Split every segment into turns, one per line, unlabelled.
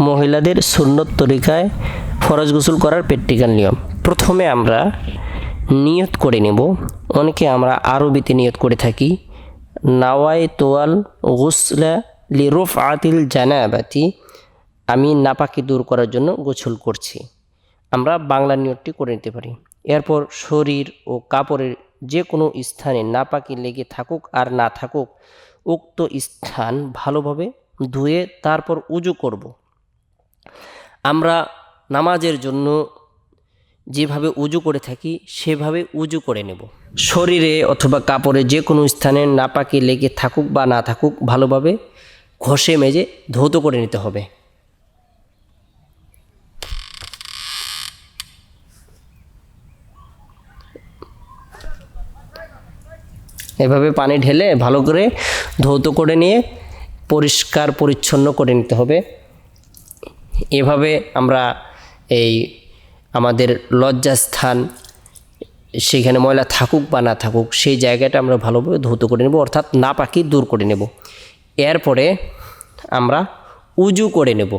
মহিলাদের সুন্নত তরিকায় ফরজ গোসল করার প্র্যাকটিক্যাল নিয়ম। প্রথমে আমরা নিয়ত করে নেব। অনেকে আমরা আরবিতে নিয়ত করে থাকি, নাওয়াইতুল গুসলা লিরুফআতিল জানাবাতি, আমি নাপাকি দূর করার জন্য গোসল করছি। আমরা বাংলা নিয়তটি করে নিতে পারি। এরপর শরীর ও কাপড়ের যে কোনো স্থানে নাপাকি লেগে থাকুক আর না থাকুক, উক্ত স্থান ভালোভাবে ধুয়ে তারপর উজু করব। আমরা নামাজের জন্য যেভাবে উজু করে থাকি সেভাবে উজু করে নেব। শরীরে অথবা কাপড়ে যে কোনো স্থানে নাপাকি লেগে থাকুক বা না থাকুক ভালোভাবে ঘষে মেজে ধৌত করে নিতে হবে। এভাবে পানি ঢেলে ভালো করে ধৌত করে নিয়ে পরিষ্কার পরিচ্ছন্ন করে নিতে হবে। এভাবে আমরা এই আমাদের লজ্জাস্থান, সেখানে ময়লা থাকুক বা না থাকুক সেই জায়গাটা আমরা ভালোভাবে ধৌত করে নেব, অর্থাৎ নাপাকি দূর করে নেব। এরপরে আমরা উজু করে নেব।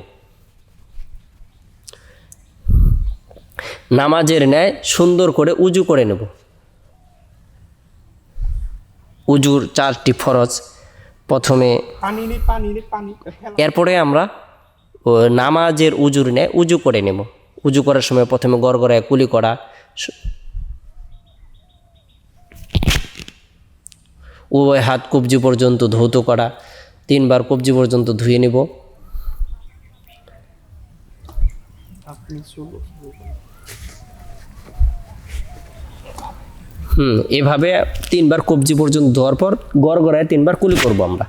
নামাজের ন্যায় সুন্দর করে উজু করে নেব। উজুর 4টি ফরজ। প্রথমে এরপরে আমরা নামাজের উজুর ন্যায় উজু করে নেব। উজু করার সময় প্রথমে গড়গড়ায় কুলি করা, উভয় হাত কবজি পর্যন্ত ধৌত করা, 3 বার কবজি পর্যন্ত ধুয়ে নেব। এভাবে 3 বার কবজি পর্যন্ত ধোয়ার পর গড়গড়ায় 3 বার কুলি করব আমরা।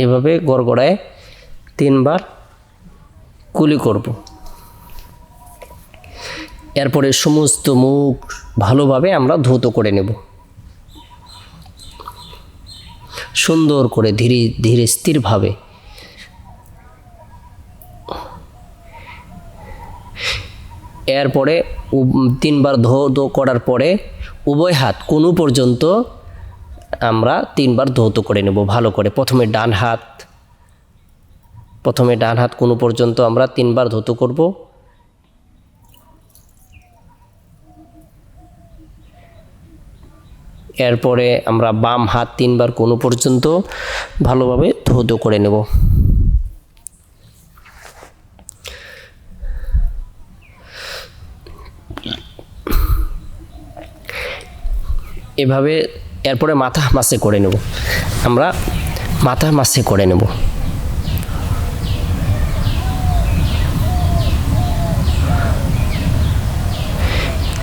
এভাবে গড়গড়ায় 3 বার কুলি করব। এরপরে সমস্ত মুখ ভালোভাবে আমরা ধৌত করে নেব, সুন্দর করে ধীরে ধীরে স্থিরভাবে। এরপরে 3 বার ধৌত করার পরে উভয় হাত কোণু পর্যন্ত আমরা 3 বার ধৌত করে নেব ভালো করে। প্রথমে ডান হাত কোণু পর্যন্ত আমরা 3 বার ধৌত করব। এরপরে আমরা বাম হাত 3 বার কোণু পর্যন্ত ভালোভাবে ধৌত করে নেব। এভাবে এরপরে মাথা মাসে করে নেব। আমরা মাথা মাসে করে নেব।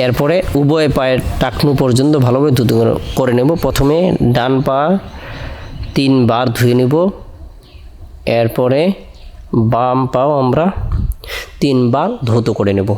এরপরে উভয় পায়ের টাকনু পর্যন্ত ভালোভাবে ধুতে করে নেব। প্রথমে ডান পা 3 বার ধুয়ে নেব। এরপরে বাম পাও আমরা 3 বার ধৌত করে নেব।